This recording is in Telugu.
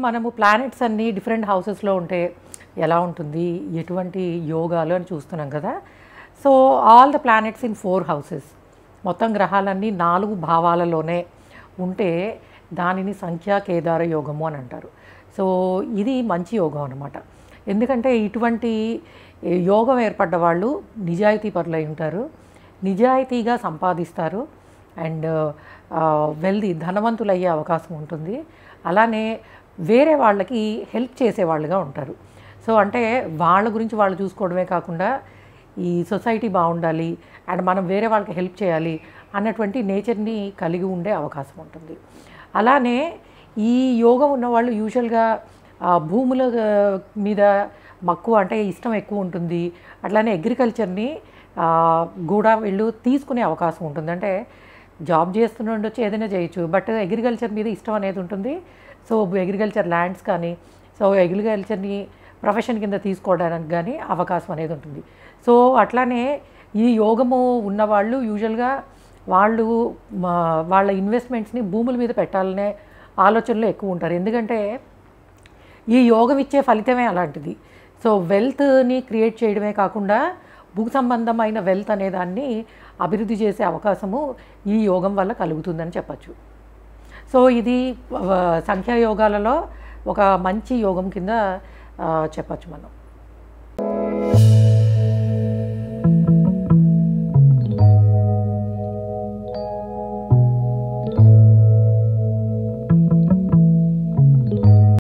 మనము ప్లానెట్స్ అన్నీ డిఫరెంట్ హౌసెస్లో ఉంటే ఎలా ఉంటుంది, ఎటువంటి యోగాలు అని చూస్తున్నాం కదా. So all the planets in 4 houses, మొత్తం గ్రహాలన్నీ 4 భావాలలోనే ఉంటే దానిని సంఖ్యా కేదార యోగము అని అంటారు. సో ఇది మంచి యోగం అన్నమాట. ఎందుకంటే ఇటువంటి యోగం ఏర్పడ్డ వాళ్ళు నిజాయితీ పరులై ఉంటారు, నిజాయితీగా సంపాదిస్తారు, అండ్ వెల్ది ధనవంతులయ్యే అవకాశం ఉంటుంది. అలానే వేరే వాళ్ళకి హెల్ప్ చేసేవాళ్ళుగా ఉంటారు. సో అంటే వాళ్ళ గురించి వాళ్ళు చూసుకోవడమే కాకుండా ఈ సొసైటీ బాగుండాలి అండ్ మనం వేరే వాళ్ళకి హెల్ప్ చేయాలి అన్నటువంటి నేచర్ని కలిగి ఉండే అవకాశం ఉంటుంది. అలానే ఈ యోగం ఉన్నవాళ్ళు యూజువల్గా భూముల మీద మక్కువ అంటే ఇష్టం ఎక్కువ ఉంటుంది. అట్లానే అగ్రికల్చర్ని కూడా వీళ్ళు తీసుకునే అవకాశం ఉంటుంది. అంటే జాబ్ చేస్తూనే ఉండొచ్చు, ఏదైనా చేయొచ్చు, బట్ అగ్రికల్చర్ మీద ఇష్టం అనేది ఉంటుంది. సో అగ్రికల్చర్ ల్యాండ్స్ కానీ, సో అగ్రికల్చర్ని ప్రొఫెషన్ కింద తీసుకోవడానికి కానీ అవకాశం అనేది ఉంటుంది. సో అట్లానే ఈ యోగము ఉన్నవాళ్ళు యూజువల్గా వాళ్ళు వాళ్ళ ఇన్వెస్ట్మెంట్స్ని భూముల మీద పెట్టాలనే ఆలోచనలో ఎక్కువ ఉంటారు. ఎందుకంటే ఈ యోగం ఇచ్చే ఫలితమే అలాంటిది. సో వెల్త్ని క్రియేట్ చేయడమే కాకుండా భూ సంబంధమైన వెల్త్ అనే దాన్ని అభివృద్ధి చేసే అవకాశము ఈ యోగం వల్ల కలుగుతుందని చెప్పచ్చు. సో ఇది సంఖ్యా యోగాలలో ఒక మంచి యోగం కింద చెప్పచ్చు మనం.